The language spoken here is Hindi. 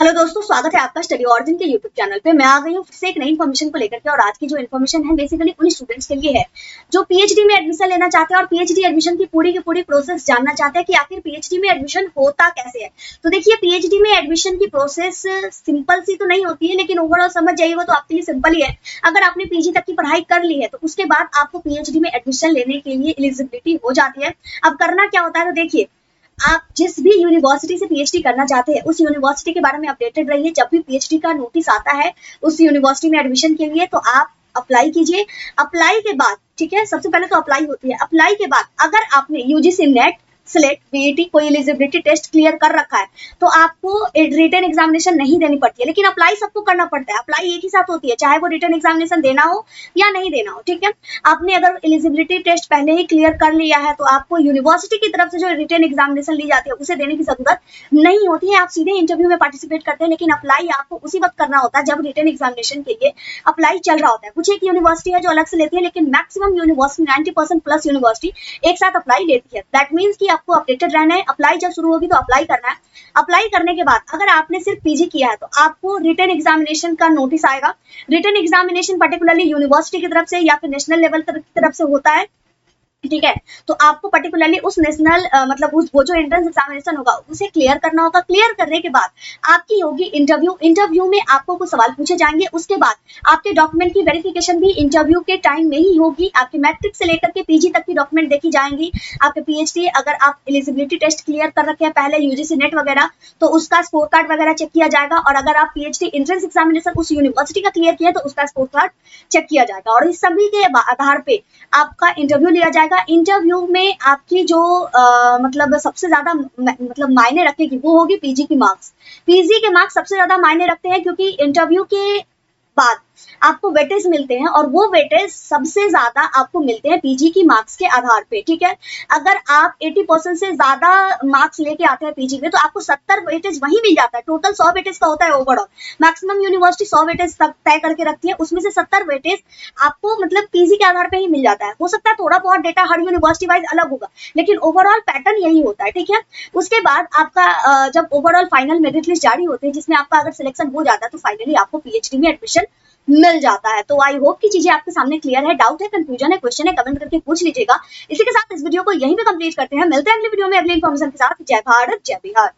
हेलो दोस्तों, स्वागत है आपका स्टडी ऑरिजिन के यूट्यूब चैनल पे। मैं आ गई हूँ फिर से एक नई इन्फॉर्मेशन को लेकर के। और आज की जो इन्फॉर्मेशन है बेसिकली उन स्टूडेंट्स के लिए है जो पीएचडी में एडमिशन लेना चाहते हैं और पीएचडी एडमिशन की पूरी प्रोसेस जानना चाहते हैं कि आखिर पीएचडी में एडमिशन होता कैसे है। तो देखिए, पीएचडी में एडमिशन की प्रोसेस सिंपल सी तो नहीं होती है, लेकिन ओवरऑल समझ जाइएगा तो आपके लिए सिंपल ही है। अगर आपने पीजी तक की पढ़ाई कर ली है तो उसके बाद आपको पीएचडी में एडमिशन लेने के लिए एलिजिबिलिटी हो जाती है। अब करना क्या होता है, तो देखिए, आप जिस भी यूनिवर्सिटी से पीएचडी करना चाहते हैं उस यूनिवर्सिटी के बारे में अपडेटेड रहिए। जब भी पीएचडी का नोटिस आता है उस यूनिवर्सिटी में एडमिशन के लिए तो आप अप्लाई कीजिए। अप्लाई के बाद, ठीक है, सबसे पहले तो अप्लाई होती है। अप्लाई के बाद अगर आपने यूजीसी नेट, स्लेट, बीईटी कोई एलिजिबिलिटी टेस्ट क्लियर कर रखा है तो आपको रिटन एग्जामिनेशन नहीं देनी पड़ती है, लेकिन अप्लाई सबको करना पड़ता है। अप्लाई एक ही साथ होती है, चाहे वो रिटन एग्जामिनेशन देना हो या नहीं देना हो, ठीक है। आपने अगर एलिजिबिलिटी टेस्ट पहले ही क्लियर कर लिया है तो आपको यूनिवर्सिटी की तरफ से जो रिटन एग्जामिनेशन ली जाती है उसे देने की जरूरत नहीं होती है। आप सीधे इंटरव्यू में पार्टिसिपेट करते हैं, लेकिन अप्लाई आपको उसी वक्त करना होता है जब रिटन एग्जामिनेशन के लिए अप्लाई चल रहा होता है। कुछ एक यूनिवर्सिटी है जो अलग से लेती है, लेकिन मैक्सिमम यूनिवर्सिटी 90% प्लस यूनिवर्सिटी एक साथ अप्लाई लेती है। दैट मीन्स कि आपको अपडेटेड रहना है। अप्लाई जब शुरू होगी तो अप्लाई करना है। अप्लाई करने के बाद अगर आपने सिर्फ पीजी किया है तो आपको रिटन एग्जामिनेशन का नोटिस आएगा। रिटन एग्जामिनेशन पर्टिकुलरली यूनिवर्सिटी की तरफ से या फिर नेशनल लेवल की तरफ से होता है, ठीक है। तो आपको पर्टिकुलरली उस नेशनल मतलब वो जो एंट्रेंस एग्जामिनेशन होगा उसे क्लियर करना होगा। क्लियर करने के बाद आपकी होगी इंटरव्यू। इंटरव्यू में आपको कुछ सवाल पूछे जाएंगे। उसके बाद आपके डॉक्यूमेंट की वेरिफिकेशन भी इंटरव्यू के टाइम में ही होगी। आपके मैट्रिक से लेकर के पीजी तक की डॉक्यूमेंट देखी जाएंगी। आपके पीएचडी, अगर आप एलिजिबिलिटी टेस्ट क्लियर कर रखे हैं पहले यूजीसी नेट वगैरह, तो उसका स्कोर कार्ड वगैरह चेक किया जाएगा। और अगर आप पीएचडी एंट्रेंस एग्जामिनेशन उस यूनिवर्सिटी का क्लियर किया तो उसका स्कोर कार्ड चेक किया जाएगा। और इस सभी के आधार पे आपका इंटरव्यू लिया जाएगा। इंटरव्यू में आपकी जो मतलब सबसे ज्यादा मतलब मायने रखेगी वो होगी पीजी की मार्क्स। पीजी के मार्क्स सबसे ज्यादा मायने रखते हैं क्योंकि इंटरव्यू के बाद आपको वेटेज मिलते हैं और वो वेटेज सबसे ज्यादा आपको मिलते हैं पीजी की मार्क्स के आधार पे, ठीक है। अगर आप 80% से ज्यादा मार्क्स लेके आते हैं पीजी में तो आपको 70 वेटेज वही मिल जाता है। टोटल 100 वेटेज का होता है ओवरऑल। मैक्सिमम यूनिवर्सिटी 100 वेटेज तक तय करके रखती है, उसमें से 70 वेटेज आपको मतलब पीजी के आधार पे ही मिल जाता है। हो सकता है थोड़ा बहुत डेटा हर यूनिवर्सिटी वाइज अलग होगा, लेकिन ओवरऑल पैटर्न यही होता है, ठीक है। उसके बाद आपका जब ओवरऑल फाइनल मेरिट लिस्ट जारी होती है जिसमें आपका अगर सिलेक्शन हो जाता है तो फाइनली आपको पीएचडी में एडमिशन मिल जाता है। तो आई होप की चीजें आपके सामने क्लियर है। डाउट है, कंफ्यूजन है, क्वेश्चन है, कमेंट करके पूछ लीजिएगा। इसी के साथ इस वीडियो को यहीं पे कंप्लीट करते हैं। मिलते हैं अगले वीडियो में अगली इन्फॉर्मेशन के साथ। जय भारत, जय बिहार।